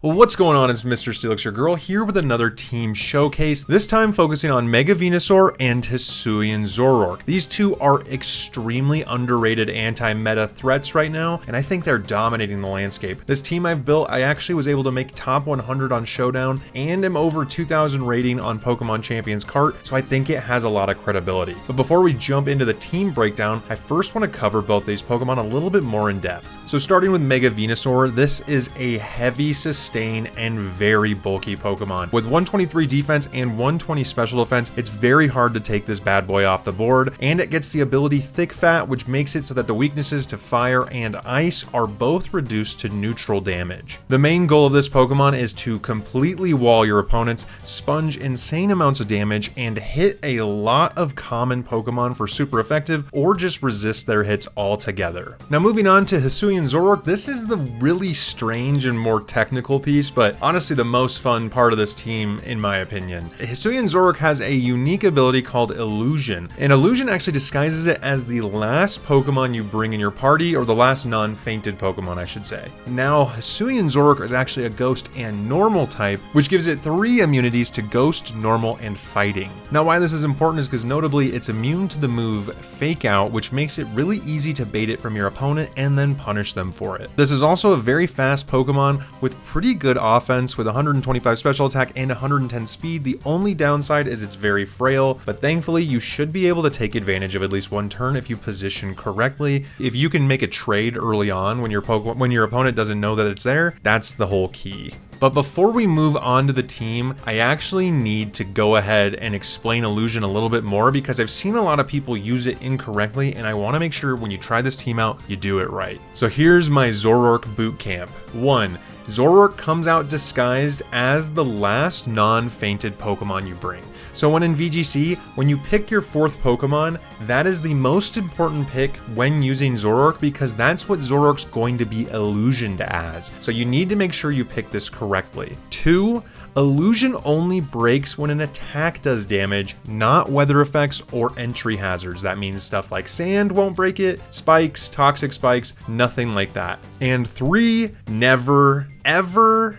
Well, what's going on? It's Mr. Steelix, your girl, here with another team showcase, this time focusing on Mega Venusaur and Hisuian Zoroark. These two are extremely underrated anti-meta threats right now, and I think they're dominating the landscape. This team I've built, I actually was able to make top 100 on Showdown, and am over 2,000 rating on Pokémon Champions cart, so I think it has a lot of credibility. But before we jump into the team breakdown, I first want to cover both these Pokemon a little bit more in depth. So starting with Mega Venusaur, this is a heavy sustain and very bulky Pokemon. With 123 defense and 120 special defense, it's very hard to take this bad boy off the board, and it gets the ability Thick Fat, which makes it so that the weaknesses to fire and ice are both reduced to neutral damage. The main goal of this Pokemon is to completely wall your opponents, sponge insane amounts of damage, and hit a lot of common Pokemon for super effective, or just resist their hits altogether. Now moving on to Hisuian Zoroark, this is the really strange and more technical piece, but honestly the most fun part of this team in my opinion. Hisuian Zoroark has a unique ability called Illusion, and Illusion actually disguises it as the last Pokemon you bring in your party, or the last non-fainted Pokemon I should say. Now Hisuian Zoroark is actually a Ghost and Normal type, which gives it 3 immunities to Ghost, Normal, and Fighting. Now why this is important is because notably it's immune to the move Fake Out, which makes it really easy to bait it from your opponent and then punish them for it. This is also a very fast Pokemon with pretty good offense with 125 special attack and 110 speed. The only downside is it's very frail, but thankfully you should be able to take advantage of at least one turn if you position correctly. If you can make a trade early on when your opponent doesn't know that it's there, that's the whole key. But before we move on to the team, I actually need to go ahead and explain Illusion a little bit more because I've seen a lot of people use it incorrectly, and I want to make sure when you try this team out, you do it right. So here's my Zoroark boot camp. 1. Zoroark comes out disguised as the last non-fainted Pokemon you bring. So when in VGC, when you pick your 4th Pokemon, that is the most important pick when using Zoroark because that's what Zoroark's going to be illusioned as. So you need to make sure you pick this correctly. 2. Illusion only breaks when an attack does damage, not weather effects or entry hazards. That means stuff like sand won't break it, spikes, toxic spikes, nothing like that. And 3, never, ever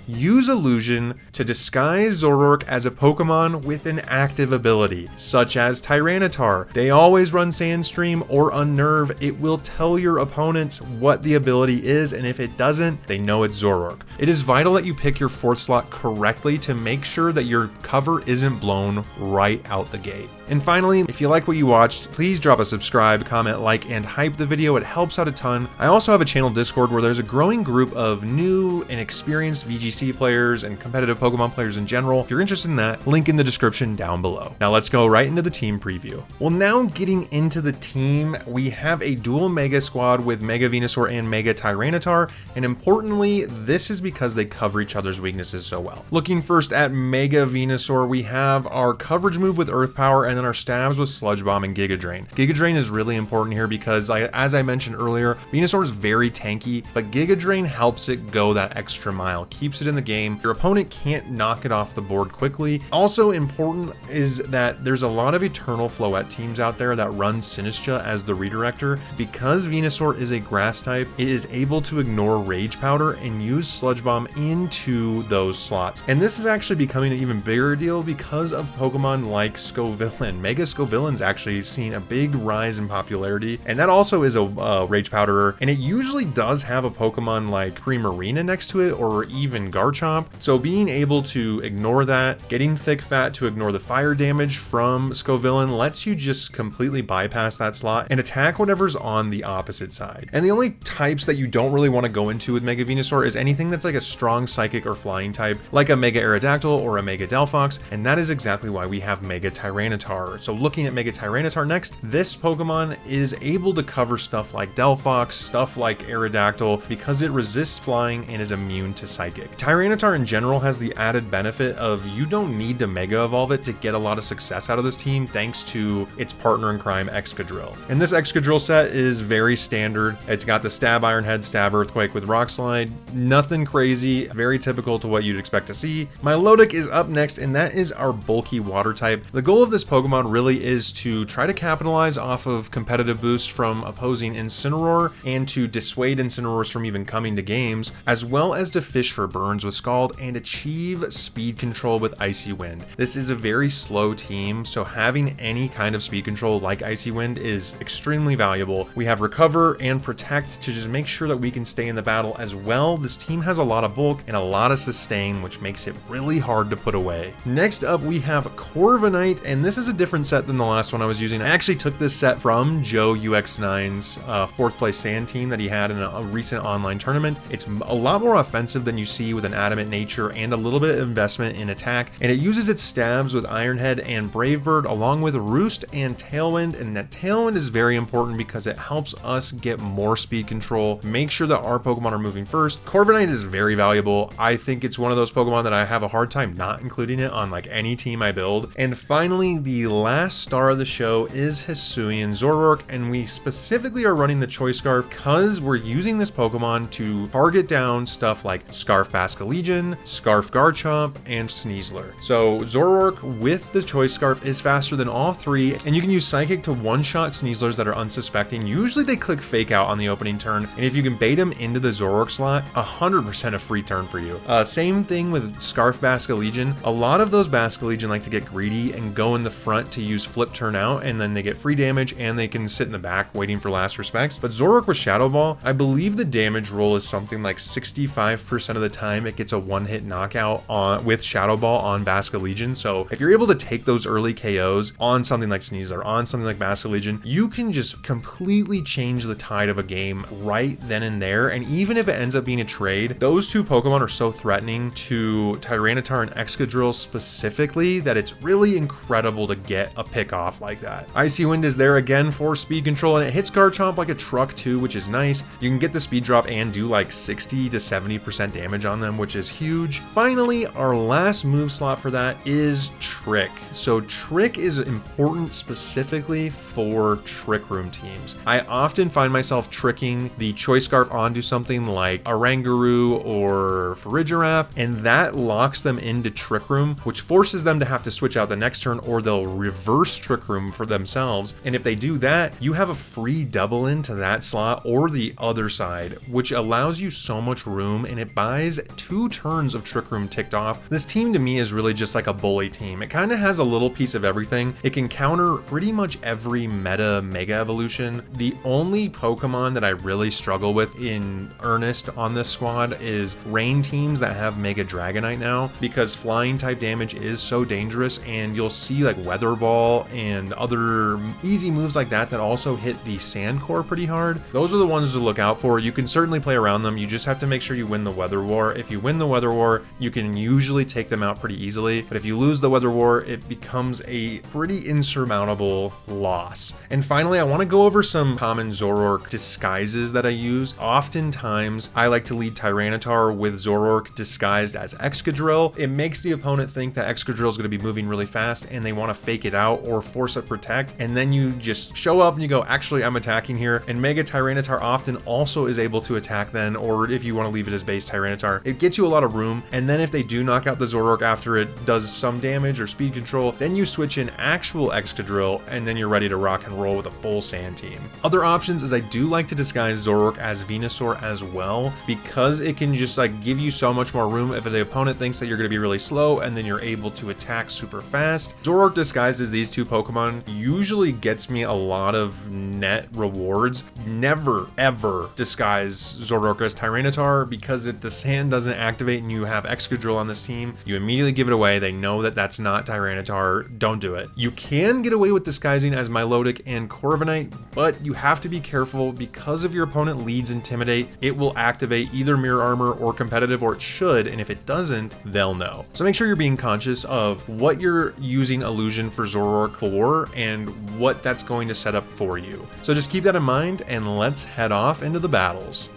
use Illusion to disguise Zoroark as a Pokemon with an active ability, such as Tyranitar. They always run Sandstream or Unnerve. It will tell your opponents what the ability is, and if it doesn't, they know it's Zoroark. It is vital that you pick your 4th slot correctly to make sure that your cover isn't blown right out the gate. And finally, if you like what you watched, please drop a subscribe, comment, like, and hype the video. It helps out a ton. I also have a channel Discord where there's a growing group of new and experienced VGC players and competitive Pokemon players in general. If you're interested in that, link in the description down below. Now let's go right into the team preview. Well, now getting into the team, we have a dual Mega squad with Mega Venusaur and Mega Tyranitar, and importantly, this is because they cover each other's weaknesses so well. Looking first at Mega Venusaur, we have our coverage move with Earth Power and then our stabs with Sludge Bomb and Giga Drain. Giga Drain is really important here because, as I mentioned earlier, Venusaur is very tanky, but Giga Drain helps it go that extra mile, keeps it in the game. Your opponent can't knock it off the board quickly. Also important is that there's a lot of Eternal Floette teams out there that run Sinistcha as the redirector. Because Venusaur is a grass type, it is able to ignore Rage Powder and use Sludge Bomb into those slots. And this is actually becoming an even bigger deal because of Pokemon like Scovillain. Mega Scovillain's actually seen a big rise in popularity, and that also is a Rage Powderer, and it usually does have a Pokemon like Primarina next to it, or even Garchomp. So being able to ignore that, getting Thick Fat to ignore the fire damage from Scovillain lets you just completely bypass that slot and attack whatever's on the opposite side. And the only types that you don't really want to go into with Mega Venusaur is anything that's like a strong Psychic or Flying type, like a Mega Aerodactyl or a Mega Delphox, and that is exactly why we have Mega Tyranitar. So looking at Mega Tyranitar next, this Pokemon is able to cover stuff like Delphox, stuff like Aerodactyl, because it resists flying and is immune to Psychic. Tyranitar in general has the added benefit of you don't need to Mega Evolve it to get a lot of success out of this team thanks to its partner in crime, Excadrill. And this Excadrill set is very standard. It's got the Stab Iron Head, Stab Earthquake with Rock Slide. Nothing crazy, very typical to what you'd expect to see. Milotic is up next, and that is our bulky water type. The goal of this Pokemon really is to try to capitalize off of competitive boosts from opposing Incineroar and to dissuade Incineroars from even coming to games, as well as to fish for burns with Scald and achieve speed control with Icy Wind. This is a very slow team, so having any kind of speed control like Icy Wind is extremely valuable. We have Recover and Protect to just make sure that we can stay in the battle as well. This team has a lot of bulk and a lot of sustain, which makes it really hard to put away. Next up, we have Corviknight, and this is a different set than the last one I was using. I actually took this set from Joe UX9's 4th place Sand team that he had in a recent online tournament. It's a lot more offensive than you see with an Adamant Nature and a little bit of investment in attack, and it uses its stabs with Iron Head and Brave Bird along with Roost and Tailwind, and that Tailwind is very important because it helps us get more speed control, make sure that our Pokemon are moving first. Corviknight is very valuable. I think it's one of those Pokemon that I have a hard time not including it on like any team I build. And finally, the last star of the show is Hisuian Zoroark, and we specifically are running the Choice Scarf because we're using this Pokemon to target down stuff like Scarf Basculegion, Scarf Garchomp, and Sneasler. So Zoroark with the Choice Scarf is faster than all three, and you can use Psychic to one-shot Sneaslers that are unsuspecting. Usually they click Fake Out on the opening turn, and if you can bait them into the Zoroark slot, 100% a free turn for you. Same thing with Scarf Basculegion. A lot of those Basculegion like to get greedy and go in the front to use Flip Turn Out, and then they get free damage and they can sit in the back waiting for last respects. But Zoroark with Shadow Ball, I believe the damage roll is something like 65% of the time it gets a one-hit knockout with Shadow Ball on Basculegion. So if you're able to take those early KOs on something like Sneasler, on something like Basculegion, you can just completely change the tide of a game right then and there. And even if it ends up being a trade, those two Pokemon are so threatening to Tyranitar and Excadrill specifically that it's really incredible to get a pick off like that. Icy Wind is there again for speed control, and it hits Garchomp like a truck too, which is nice. You can get the speed drop and do like 60 to 70% damage on them, which is huge. Finally, our last move slot for that is Trick. So Trick is important specifically for Trick Room teams. I often find myself tricking the Choice Scarf onto something like a Rangaroo or Farigiraf, and that locks them into Trick Room, which forces them to have to switch out the next turn, or they'll reverse Trick Room for themselves. And if they do that, you have a free double into that slot or the other side, which allows you so much room, and it buys 2 turns of Trick Room ticked off. This team to me is really just like a bully team. It kind of has a little piece of everything. It can counter pretty much every meta Mega Evolution. The only Pokemon that I really struggle with in earnest on this squad is rain teams that have Mega Dragonite now, because flying type damage is so dangerous, and you'll see like Weather Ball and other easy moves like that that also hit the Sand Core pretty hard. Those are the ones to look out for. You can certainly play around them. You just have to make sure you win the Weather War. If you win the Weather War, you can usually take them out pretty easily, but if you lose the Weather War, it becomes a pretty insurmountable loss. And finally, I want to go over some common Zoroark disguises that I use. Oftentimes, I like to lead Tyranitar with Zoroark disguised as Excadrill. It makes the opponent think that Excadrill is going to be moving really fast and they want to fake it out or force a Protect, and then you just show up and you go, actually I'm attacking here, and Mega Tyranitar often also is able to attack then, or if you want to leave it as base Tyranitar, it gets you a lot of room. And then if they do knock out the Zoroark after it does some damage or speed control, then you switch in actual Excadrill, and then you're ready to rock and roll with a full Sand team. Other options is I do like to disguise Zoroark as Venusaur as well, because it can just like give you so much more room if the opponent thinks that you're going to be really slow, and then you're able to attack super fast. Zoroark disguised as these two Pokemon usually gets me a lot of net rewards. Never ever disguise Zoroark as Tyranitar, because if the Sand doesn't activate and you have Excadrill on this team, you immediately give it away. They know that that's not Tyranitar. Don't do it. You can get away with disguising as Milotic and Corviknight, but you have to be careful because if your opponent leads Intimidate, it will activate either Mirror Armor or Competitive, or it should, and if it doesn't, they'll know. So make sure you're being conscious of what you're using Illusion for Zoroark for and what that's going to set up for you. So just keep that in mind, and let's head off into the battles.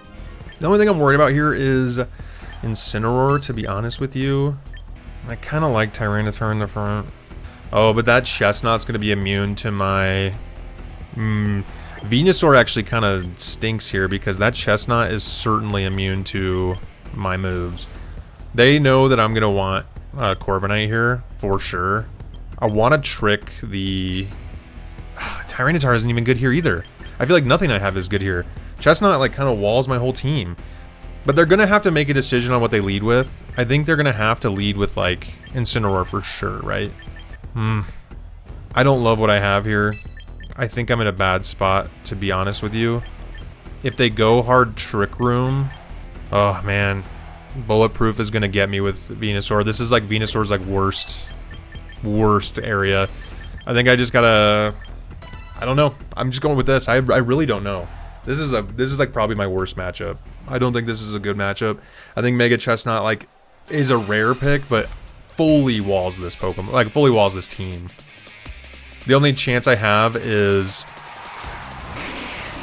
The only thing I'm worried about here is Incineroar, to be honest with you. I kind of like Tyranitar in the front. Oh, but that Chestnut's going to be immune to my... Venusaur actually kind of stinks here because that Chestnut is certainly immune to my moves. They know that I'm going to want Corviknight here, for sure. I want to trick the... Tyranitar isn't even good here either. I feel like nothing I have is good here. Chestnut like kind of walls my whole team. But they're going to have to make a decision on what they lead with. I think they're going to have to lead with like Incineroar for sure, right? I don't love what I have here. I think I'm in a bad spot, to be honest with you. If they go hard Trick Room... Oh, man. Bulletproof is going to get me with Venusaur. This is like Venusaur's like worst area. I think I just gotta... I don't know. I'm just going with this. I really don't know. This is like probably my worst matchup. I don't think this is a good matchup. I think Mega Chestnut like is a rare pick, but fully walls this Pokemon. Like fully walls this team. The only chance I have is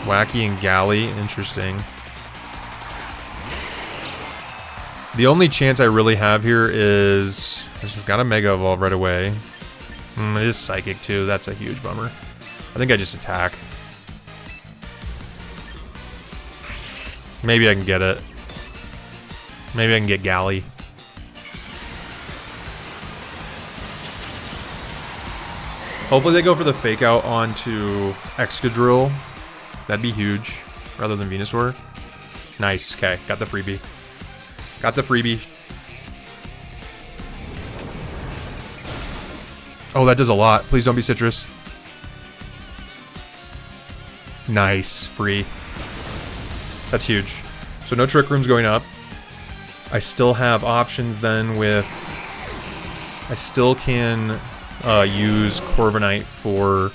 Wacky and Galley. Interesting. The only chance I really have here is... I've got a Mega Evolve right away. It is Psychic too. That's a huge bummer. I think I just attack. Maybe I can get it. Maybe I can get Galley. Hopefully they go for the Fake Out onto Excadrill. That'd be huge. Rather than Venusaur. Nice. Okay. Got the freebie. Got the freebie. Oh, that does a lot. Please don't be Citrus. Nice. Free. That's huge. So no Trick Room's going up. I still have options then with... I still can use Corviknight for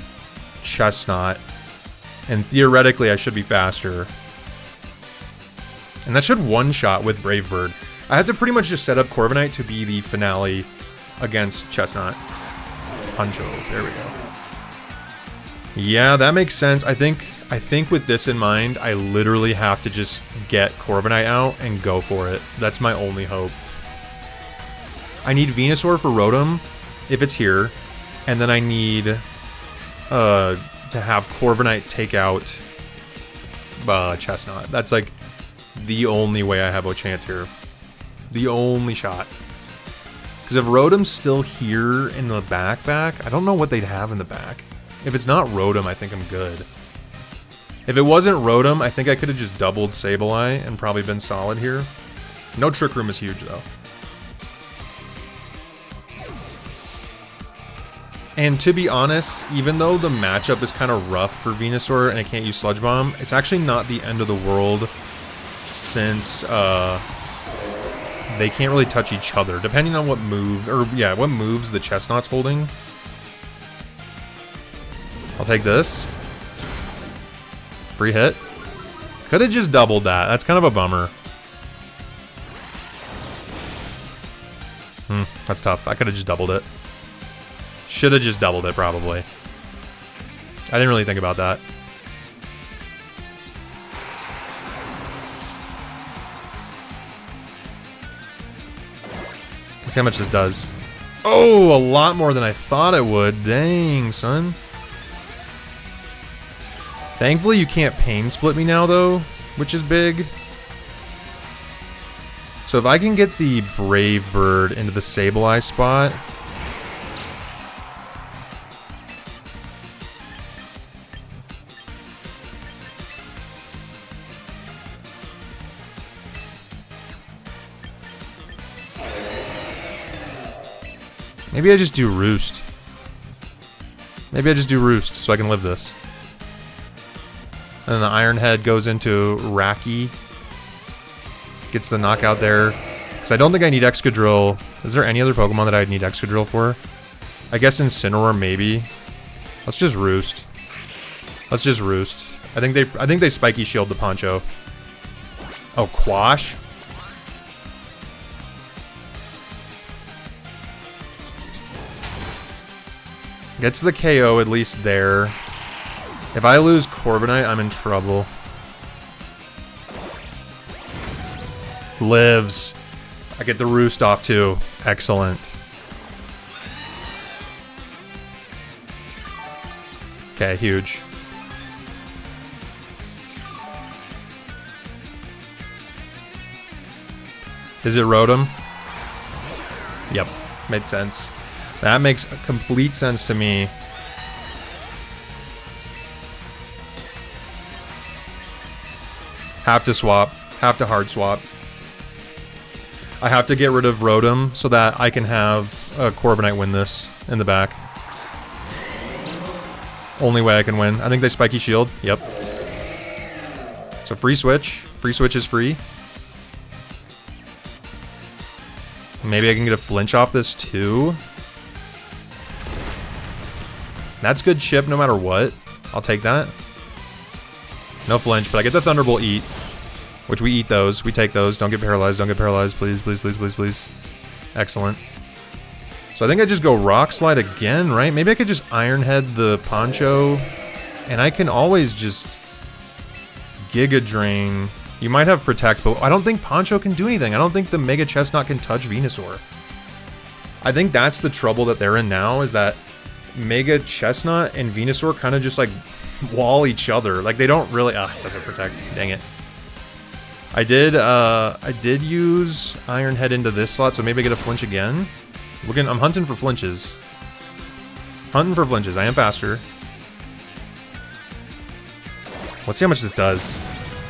Chestnut. And theoretically I should be faster. And that should one-shot with Brave Bird. I have to pretty much just set up Corviknight to be the finale against Chestnut. Puncho. There we go. Yeah, that makes sense. I think with this in mind, I literally have to just get Corviknight out and go for it. That's my only hope. I need Venusaur for Rotom, if it's here. And then I need to have Corviknight take out Chestnut. That's like the only way I have a chance here. The only shot. Because if Rotom's still here in the back, I don't know what they'd have in the back. If it's not Rotom, I think I'm good. If it wasn't Rotom, I think I could have just doubled Sableye and probably been solid here. No Trick Room is huge, though. And to be honest, even though the matchup is kind of rough for Venusaur and I can't use Sludge Bomb, it's actually not the end of the world since they can't really touch each other, depending on what move, or yeah, what moves the Chestnut's holding. I'll take this. Free hit. Could have just doubled that. That's kind of a bummer. That's tough. I could have just doubled it. Should have just doubled it, probably. I didn't really think about that. Let's see how much this does. Oh, a lot more than I thought it would. Dang, son. Thankfully, you can't pain split me now, though, which is big. So if I can get the Brave Bird into the Sableye spot... Maybe I just do Roost. Maybe I just do Roost so I can live this. And then the Iron Head goes into Racky. Gets the knockout there. Because I don't think I need Excadrill. Is there any other Pokemon that I'd need Excadrill for? I guess Incineroar maybe. Let's just Roost. Let's just Roost. I think they Spiky Shield the Poncho. Oh, Quash? Gets the KO at least there. If I lose Corviknight, I'm in trouble. Lives. I get the roost off too. Excellent. Okay, huge. Is it Rotom? Yep, made sense. That makes complete sense to me. Have to swap. Have to hard swap. I have to get rid of Rotom so that I can have Corviknight win this in the back. Only way I can win. I think they Spiky Shield. Yep. So free switch. Free switch is free. Maybe I can get a flinch off this too. That's good chip no matter what. I'll take that. No flinch, but I get the Thunderbolt eat. Which we eat those. We take those. Don't get paralyzed. Don't get paralyzed. Please, please, please, please, please. Excellent. So I think I just go Rock Slide again, right? Maybe I could just Iron Head the Poncho. And I can always just Giga Drain. You might have Protect, but I don't think Poncho can do anything. I don't think the Mega Chestnut can touch Venusaur. I think that's the trouble that they're in now, is that Mega Chestnut and Venusaur kind of just like wall each other. Like they don't really... it doesn't protect. Dang it. I did use Iron Head into this slot, so maybe I get a flinch again. I'm hunting for flinches. Hunting for flinches. I am faster. Let's see how much this does.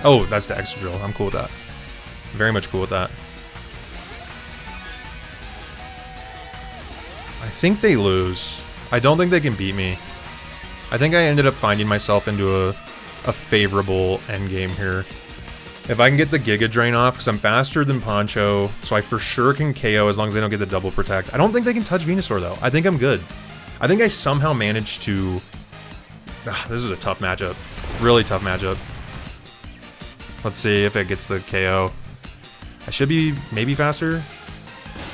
Oh, that's the extra drill. I'm cool with that. Very much cool with that. I think they lose. I don't think they can beat me. I think I ended up finding myself into a favorable endgame here. If I can get the Giga Drain off, because I'm faster than Poncho, so I for sure can KO as long as they don't get the double protect. I don't think they can touch Venusaur, though. I think I'm good. I think I somehow managed to... this is a tough matchup. Really tough matchup. Let's see if it gets the KO. I should be maybe faster.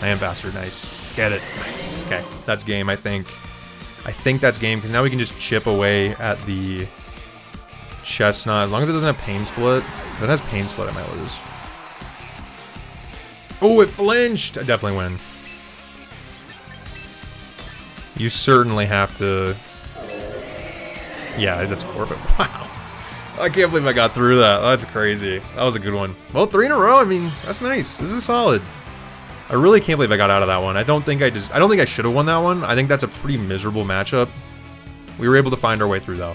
I am faster. Nice. Get it. Nice. Okay, that's game, I think. I think that's game, because now we can just chip away at the Chestnut. As long as it doesn't have Pain Split. If it has Pain Split, I might lose. Oh, it flinched! I definitely win. You certainly have to... Yeah, that's 4, but wow. I can't believe I got through that. That's crazy. That was a good one. Well, 3 in a row, I mean, that's nice. This is solid. I really can't believe I got out of that one. I don't think I should have won that one. I think that's a pretty miserable matchup. We were able to find our way through, though.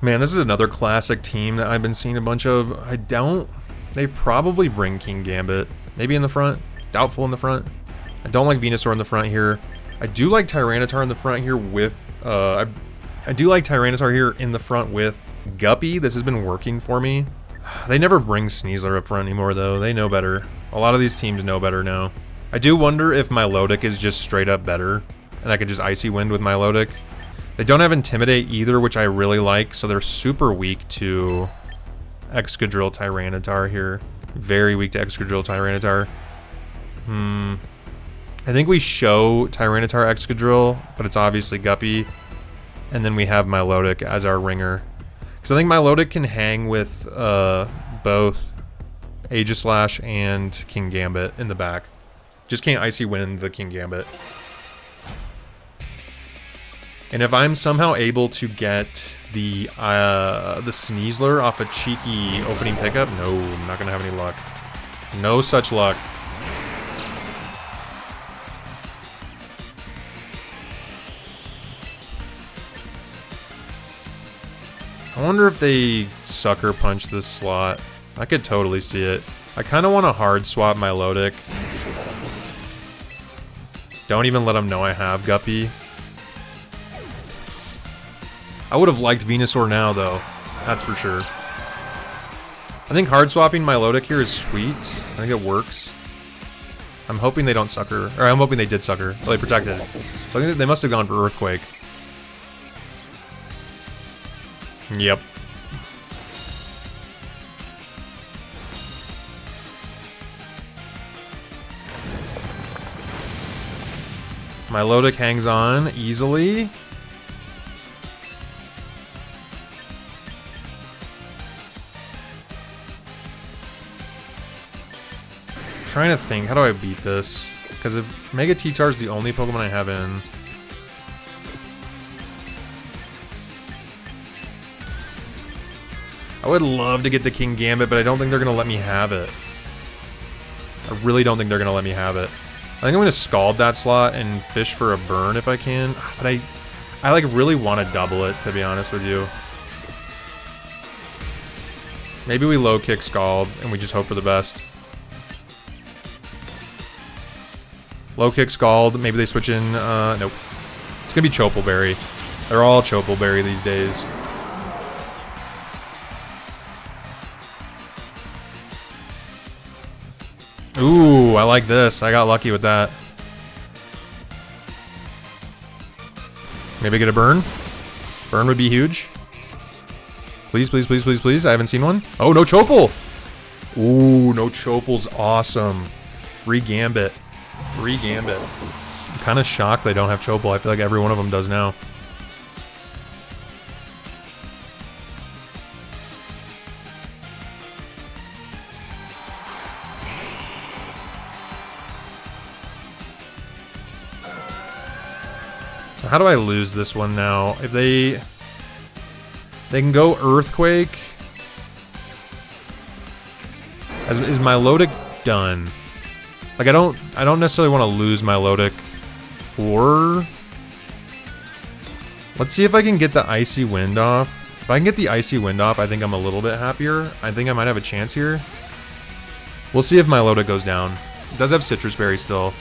Man, this is another classic team that I've been seeing a bunch of. They probably bring King Gambit. Maybe in the front. Doubtful in the front. I don't like Venusaur in the front here. I do like Tyranitar in the front here with... I do like Tyranitar here in the front with Guppy. This has been working for me. They never bring Sneasler up front anymore, though. They know better. A lot of these teams know better now. I do wonder if Milotic is just straight up better, and I could just Icy Wind with Milotic. They don't have Intimidate either, which I really like, so they're super weak to Excadrill Tyranitar here. Very weak to Excadrill Tyranitar. I think we show Tyranitar Excadrill, but it's obviously Guppy. And then we have Milotic as our ringer. Because I think Milotic can hang with both Aegislash and King Gambit in the back. Just can't Icy Wind the King Gambit. And if I'm somehow able to get the Sneasler off a cheeky opening pickup, no, I'm not going to have any luck. No such luck. I wonder if they Sucker Punch this slot. I could totally see it. I kind of want to hard swap Milotic. Don't even let them know I have Guppy. I would have liked Venusaur now, though. That's for sure. I think hard swapping Milotic here is sweet. I think it works. I'm hoping they don't Sucker. Or I'm hoping they did Sucker. Well, they protected it. So I think they must have gone for Earthquake. Yep. Milotic hangs on easily. trying to think, how do I beat this? Because if Mega T-Tar is the only Pokemon I have in... I would love to get the King Gambit, but I don't think they're going to let me have it. I really don't think they're going to let me have it. I think I'm going to Scald that slot and fish for a burn if I can. But I like really want to double it, to be honest with you. Maybe we low kick Scald and we just hope for the best. Low kick Scald. Maybe they switch in. Nope. It's going to be Chople Berry. They're all Chople Berry these days. Ooh, I like this. I got lucky with that. Maybe get a burn. Burn would be huge. Please, please, please, please, please. I haven't seen one. Oh, no Chople. Ooh, no Chople's awesome. Free Gambit. Free Gambit. I'm kind of shocked they don't have Chople. I feel like every one of them does now. How do I lose this one now? If they can go Earthquake. Is Milotic done? Like I don't necessarily want to lose Milotic. Or let's see if I can get the Icy Wind off. If I can get the Icy Wind off, I think I'm a little bit happier. I think I might have a chance here. We'll see if Milotic goes down. It does have Citrus Berry still.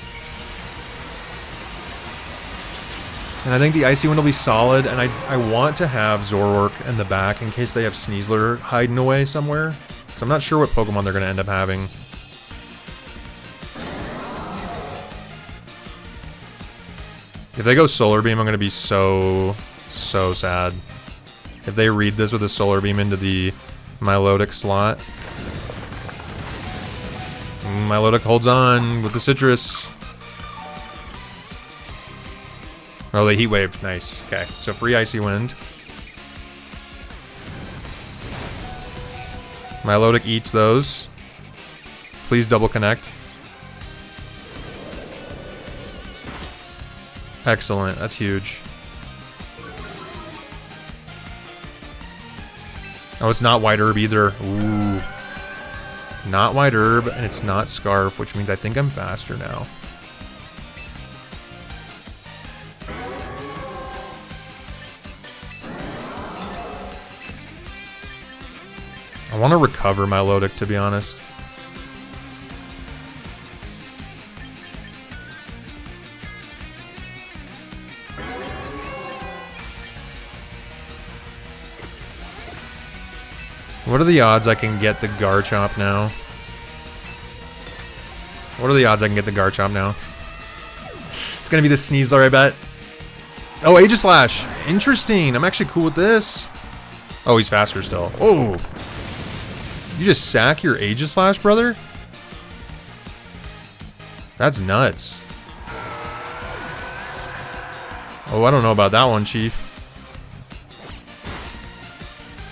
And I think the Icy Wind will be solid, and I want to have Zoroark in the back in case they have Sneasler hiding away somewhere. Because I'm not sure what Pokemon they're going to end up having. If they go Solar Beam, I'm going to be so sad. If they read this with a Solar Beam into the Milotic slot. Milotic holds on with the Citrus. Oh, they Heat Wave. Nice. Okay, so free Icy Wind. Milotic eats those. Please double connect. Excellent. That's huge. Oh, it's not White Herb either. Ooh. Not White Herb, and it's not Scarf, which means I think I'm faster now. I want to recover Milotic, to be honest. What are the odds I can get the Garchomp now? What are the odds I can get the Garchomp now? It's gonna be the Sneasler, I bet. Oh, Aegislash. Interesting. I'm actually cool with this. Oh, he's faster still. Oh. You just sack your Aegislash, brother? That's nuts. Oh, I don't know about that one, Chief.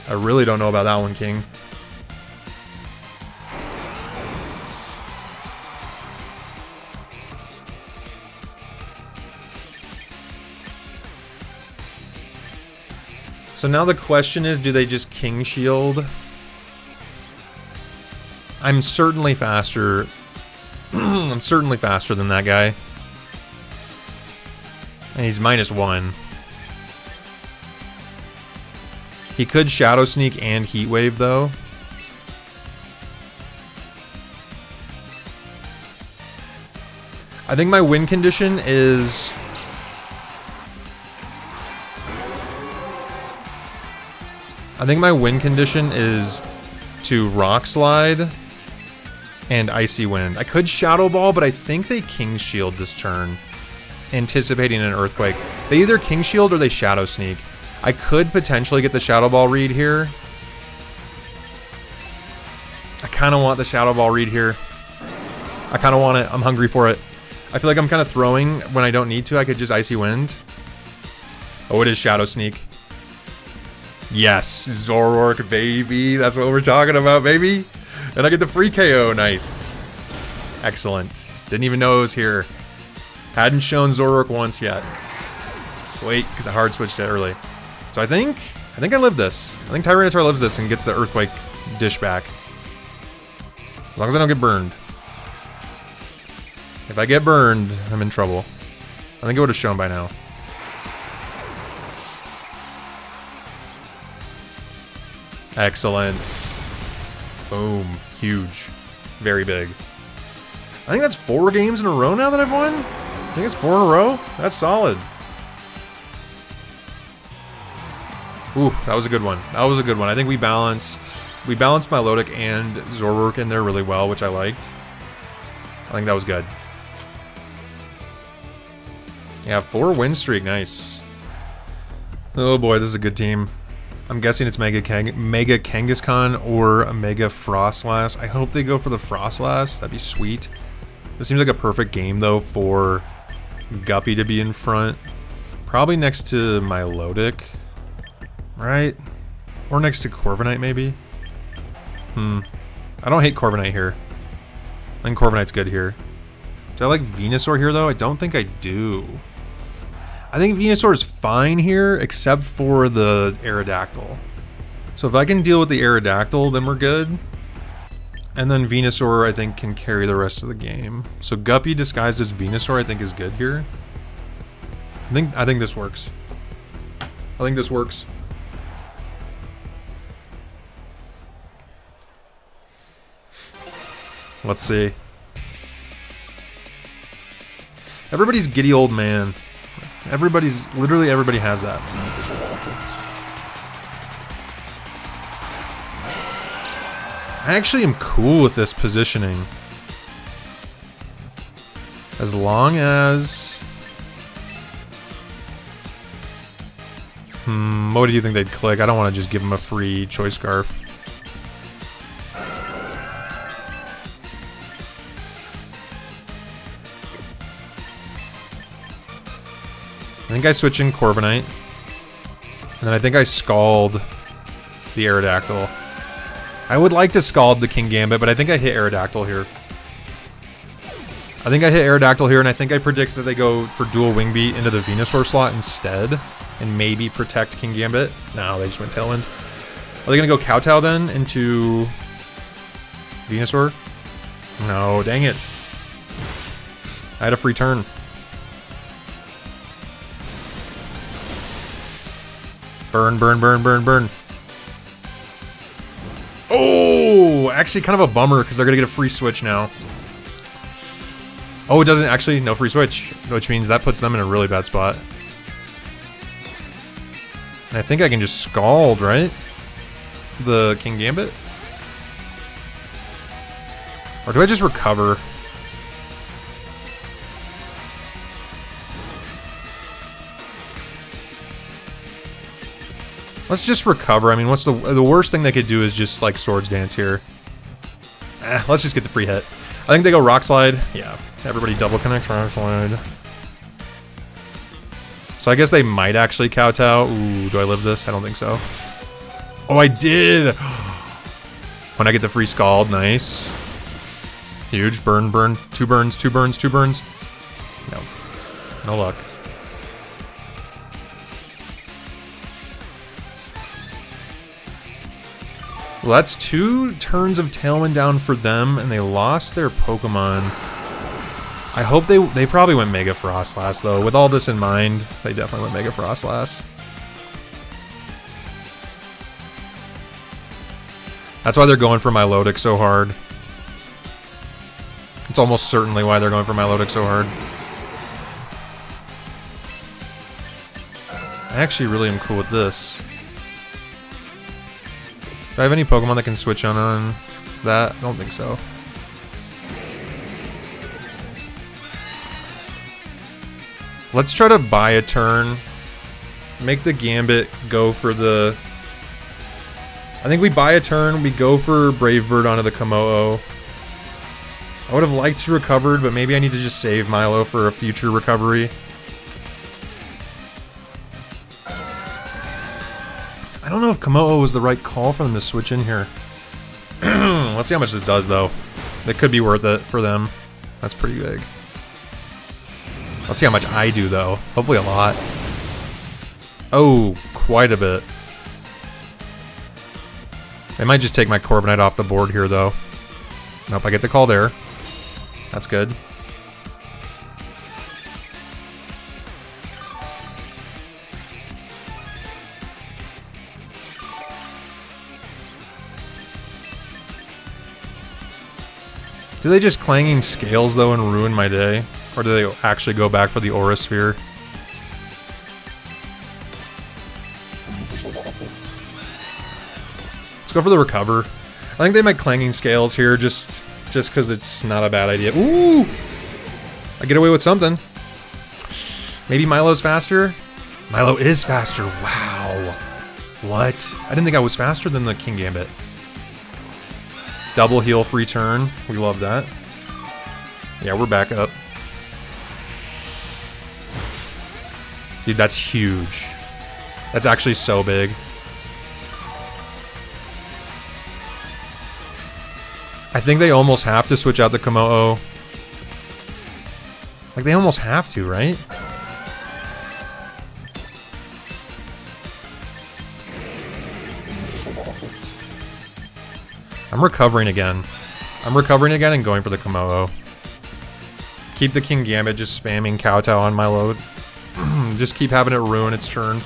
I really don't know about that one, King. So now the question is, do they just King Shield? I'm certainly faster. I'm certainly faster than that guy. And he's -1. He could Shadow Sneak and Heat Wave, though. I think my win condition is... to Rock Slide and Icy Wind. I could Shadow Ball, but I think they King Shield this turn, anticipating an Earthquake. They either King Shield or they Shadow Sneak. I could potentially get the Shadow Ball read here. I kind of want the Shadow Ball read here. I kind of want it. I'm hungry for it. I feel like I'm kind of throwing when I don't need to. I could just Icy Wind. Oh, it is Shadow Sneak. Yes, Zoroark, baby. That's what we're talking about, baby. And I get the free KO. Nice. Excellent. Didn't even know it was here. Hadn't shown Zoroark once yet. Wait, because I hard switched it early. So I think I live this. I think Tyranitar lives this and gets the Earthquake dish back. As long as I don't get burned. If I get burned, I'm in trouble. I think it would have shown by now. Excellent. Boom. Huge. Very big. I think that's 4 games in a row now that I've won. I think it's 4 in a row. That's solid. Ooh, that was a good one. That was a good one. I think we balanced Milotic and Zoroark in there really well, which I liked. I think that was good. Yeah, 4 win streak. Nice. Oh boy, this is a good team. I'm guessing it's Mega Kangaskhan or a Mega Frostlass. I hope they go for the Frostlass. That'd be sweet. This seems like a perfect game, though, for Guppy to be in front. Probably next to Milotic, right? Or next to Corviknight, maybe? I don't hate Corviknight here. I think Corviknight's good here. Do I like Venusaur here, though? I don't think I do. I think Venusaur is fine here, except for the Aerodactyl. So if I can deal with the Aerodactyl, then we're good. And then Venusaur, I think, can carry the rest of the game. So Guppy disguised as Venusaur, I think, is good here. I think this works. I think this works. Let's see. Everybody's giddy old man. Literally everybody has that. I actually am cool with this positioning. As long as... what do you think they'd click? I don't want to just give them a free Choice Scarf. I think I switch in Corviknight. And then I think I Scald the Aerodactyl. I would like to Scald the Kingambit, but I think I hit Aerodactyl here. I think I hit Aerodactyl here, and I think I predict that they go for dual Wing Beat into the Venusaur slot instead. And maybe protect Kingambit. No, they just went Tailwind. Are they going to go Kowtow then into Venusaur? No, dang it. I had a free turn. Burn, burn, burn, burn, burn. Oh, actually kind of a bummer because they're going to get a free switch now. Oh, it doesn't actually, no free switch, which means that puts them in a really bad spot. And I think I can just Scald, right? The Kingambit? Or do I just recover? Let's just recover. I mean, what's the worst thing they could do is just like Swords Dance here. Let's just get the free hit. I think they go Rock Slide. Yeah, everybody double connects Rock Slide. So I guess they might actually Kowtow. Ooh, do I live this? I don't think so. Oh, I did! When I get the free Scald, nice. Huge, burn, burn, 2 burns, 2 burns, 2 burns. No, no luck. Well, that's 2 turns of Tailwind down for them, and they lost their Pokemon. I hope they probably went Mega Frostlass, though. With all this in mind, they definitely went Mega Frostlass. That's why they're going for Milotic so hard. It's almost certainly why they're going for Milotic so hard. I actually really am cool with this. Do I have any Pokemon that can switch on that? I don't think so. Let's try to buy a turn. Make the Gambit go for the... I think we buy a turn, we go for Brave Bird onto the Komodo. I would have liked to recovered, but maybe I need to just save Milo for a future recovery. I don't know if Komodo was the right call for them to switch in here. Let's see how much this does, though. It could be worth it for them. That's pretty big. Let's see how much I do, though. Hopefully a lot. Oh, quite a bit. They might just take my Corviknight off the board here, though. Nope, I get the call there. That's good. Do they just Clanging Scales, though, and ruin my day? Or do they actually go back for the Aura Sphere? Let's go for the Recover. I think they might Clanging Scales here just because it's not a bad idea. Ooh! I get away with something. Maybe Milo's faster? Milo is faster. Wow. What? I didn't think I was faster than the King Gambit. Double heal free turn. We love that. Yeah, we're back up. Dude, that's huge. That's actually so big. I think they almost have to switch out the Komodo. Like, they almost have to, right? I'm recovering again. I'm recovering again and going for the Komodo. Keep the King Gambit just spamming Kowtow on my load. Just keep having it ruin its turn.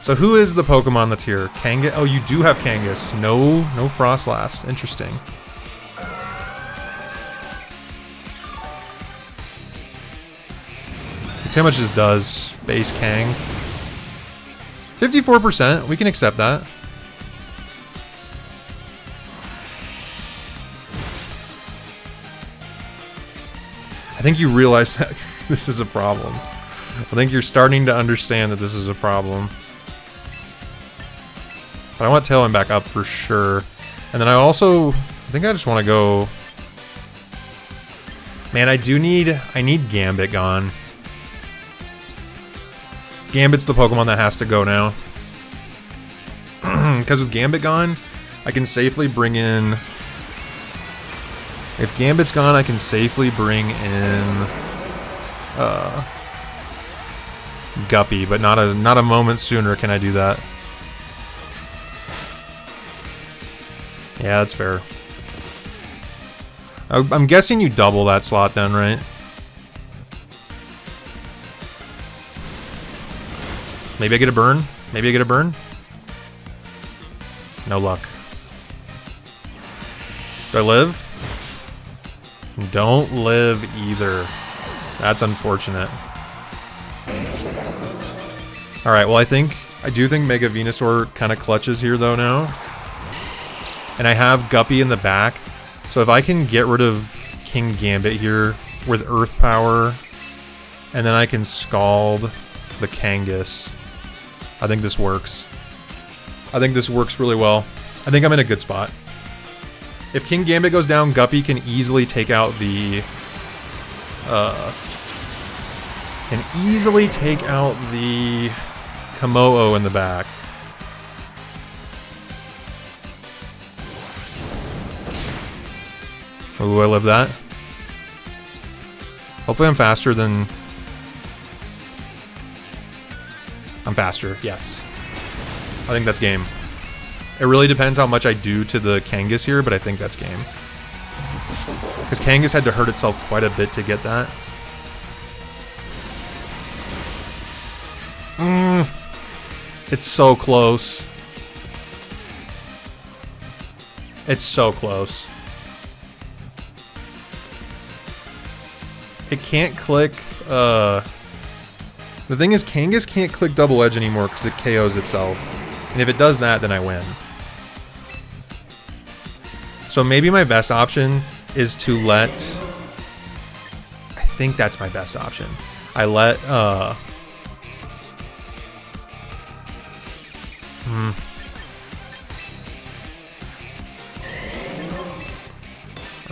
So who is the Pokemon that's here? Kangas? Oh, you do have Kangas. No Frostlass. Interesting. Let's see how much this does. Base Kang. 54%. We can accept that. I think you realize that this is a problem. I think you're starting to understand that this is a problem. But I want Tailwind back up for sure. And then I think I just want to go... Man, I need Gambit gone. Gambit's the Pokemon that has to go now. Because with Gambit gone, I can safely bring in... If Gambit's gone, I can safely bring in Guppy, but not a moment sooner can I do that. Yeah, that's fair. I'm guessing you double that slot then, right? Maybe I get a burn? Maybe I get a burn? No luck. Do I live? Don't live either. That's unfortunate. Alright, well I do think Mega Venusaur kind of clutches here though now. And I have Guppy in the back. So if I can get rid of King Gambit here with Earth Power, and then I can Scald the Kangas, I think this works. I think this works really well. I think I'm in a good spot. If King Gambit goes down, Guppy can easily take out the... Komodo in the back. Ooh, I love that. Hopefully I'm faster than... I'm faster, yes. I think that's game. It really depends how much I do to the Kangas here, but I think that's game. Because Kangas had to hurt itself quite a bit to get that. It's so close. It's so close. It can't click, the thing is, Kangas can't click Double Edge anymore because it KOs itself. And if it does that, then I win. So maybe my best option is to let... I think that's my best option. I let,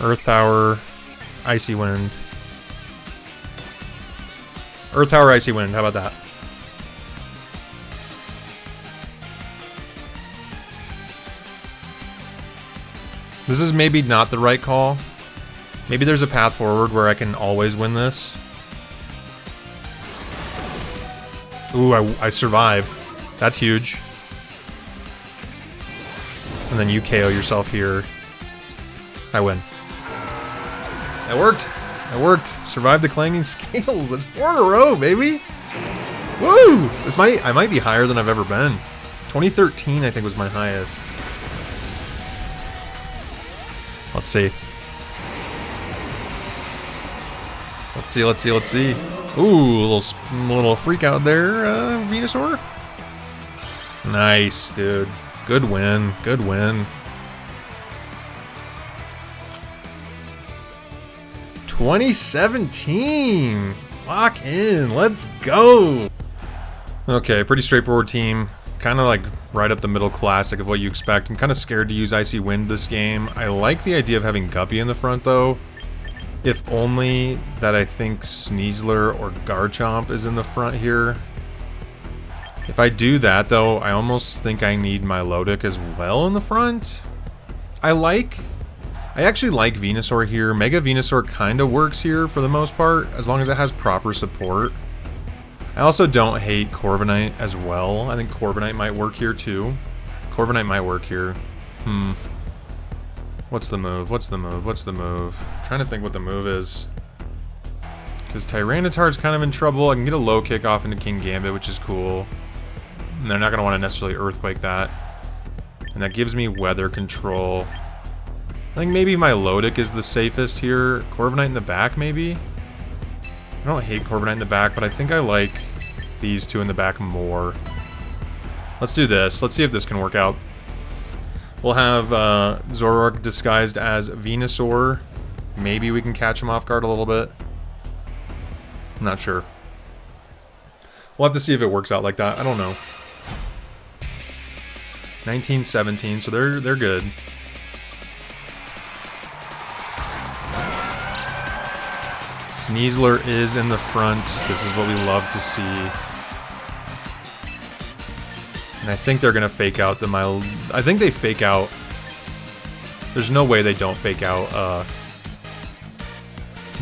Earth Power, Icy Wind. Earth Power, Icy Wind, how about that? This is maybe not the right call. Maybe there's a path forward where I can always win this. Ooh, I survive. That's huge. And then you KO yourself here. I win. That worked. That worked. Survived the clanging scales. That's 4 in a row, baby. Woo! I might be higher than I've ever been. 2013, I think, was my highest. Let's see. Let's see. Ooh, a little freak out there, Venusaur. Nice, dude. Good win. Good win. 2017. Lock in. Let's go. Okay, pretty straightforward team. Kind of like right up the middle classic of what you expect. I'm kind of scared to use Icy Wind this game. I like the idea of having Guppy in the front, though. If only that I think Sneasler or Garchomp is in the front here. If I do that, though, I almost think I need my Milotic as well in the front. I actually like Venusaur here. Mega Venusaur kind of works here for the most part, as long as it has proper support. I also don't hate Corviknight as well. I think Corviknight might work here too. Corviknight might work here. What's the move? What's the move? What's the move? I'm trying to think what the move is. Because Tyranitar's kind of in trouble. I can get a low kick off into King Gambit, which is cool. And they're not going to want to necessarily Earthquake that. And that gives me weather control. I think maybe my Milotic is the safest here. Corviknight in the back, maybe? I don't hate Corviknight in the back, but I think I like these two in the back more. Let's do this. Let's see if this can work out. We'll have Zoroark disguised as Venusaur. Maybe we can catch him off guard a little bit. I'm not sure. We'll have to see if it works out like that. I don't know. 1917, so they're good. Sneasler is in the front. This is what we love to see. And I think they're going to fake out the I think they fake out. There's no way they don't fake out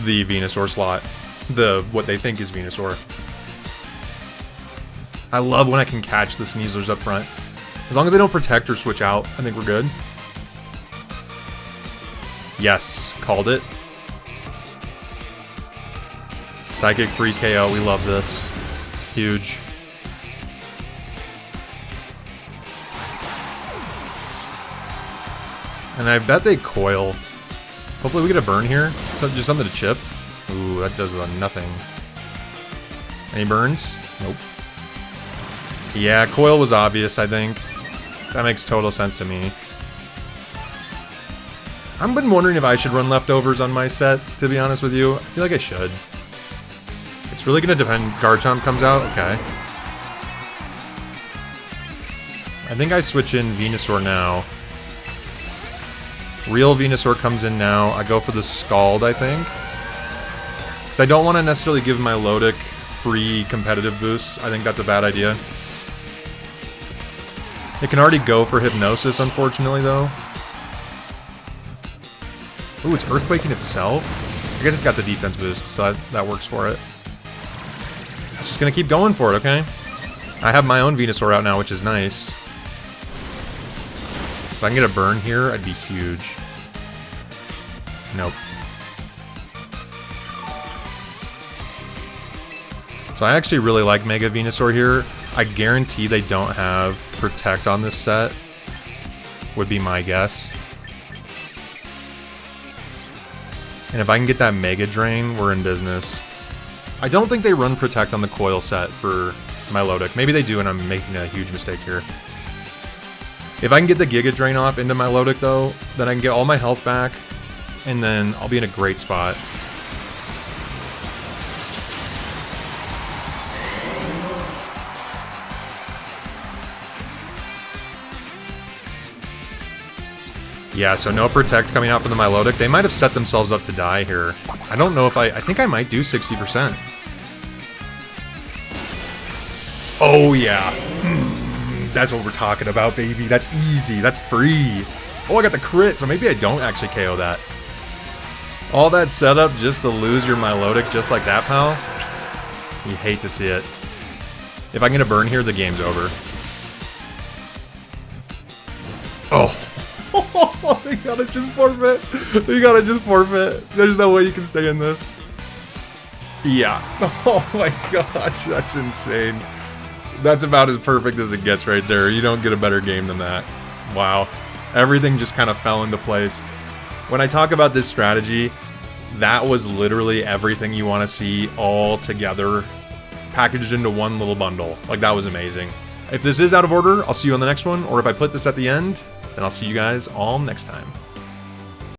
the Venusaur slot. What they think is Venusaur. I love when I can catch the Sneaslers up front. As long as they don't protect or switch out, I think we're good. Yes, called it. Psychic free KO, we love this. Huge. And I bet they coil. Hopefully we get a burn here. So just something to chip. Ooh, that does nothing. Any burns? Nope. Yeah, coil was obvious, I think. That makes total sense to me. I've been wondering if I should run leftovers on my set, to be honest with you. I feel like I should. It's really going to depend. Garchomp comes out? Okay. I think I switch in Venusaur now. Real Venusaur comes in now. I go for the Scald, I think. Because I don't want to necessarily give my Milotic free competitive boosts. I think that's a bad idea. It can already go for Hypnosis, unfortunately, though. Ooh, it's Earthquaking itself? I guess it's got the defense boost, so that works for it. It's just going to keep going for it, okay? I have my own Venusaur out now, which is nice. If I can get a burn here, I'd be huge. Nope. So I actually really like Mega Venusaur here. I guarantee they don't have Protect on this set. Would be my guess. And if I can get that Mega Drain, we're in business. I don't think they run Protect on the Coil set for my Milotic. Maybe they do and I'm making a huge mistake here. If I can get the Giga Drain off into my Milotic though, then I can get all my health back and then I'll be in a great spot. Yeah, so no Protect coming out from the Milotic. They might have set themselves up to die here. I don't know if I think I might do 60%. Oh, yeah. That's what we're talking about, baby. That's easy. That's free. Oh, I got the crit, so maybe I don't actually KO that. All that setup just to lose your Milotic just like that, pal? You hate to see it. If I can get a burn here, the game's over. Oh. They gotta just forfeit. They gotta just forfeit. There's no way you can stay in this. Yeah. Oh my gosh, that's insane. That's about as perfect as it gets right there. You don't get a better game than that. Wow. Everything just kind of fell into place. When I talk about this strategy, that was literally everything you want to see all together, packaged into one little bundle. Like, that was amazing. If this is out of order, I'll see you on the next one, or if I put this at the end, then I'll see you guys all next time.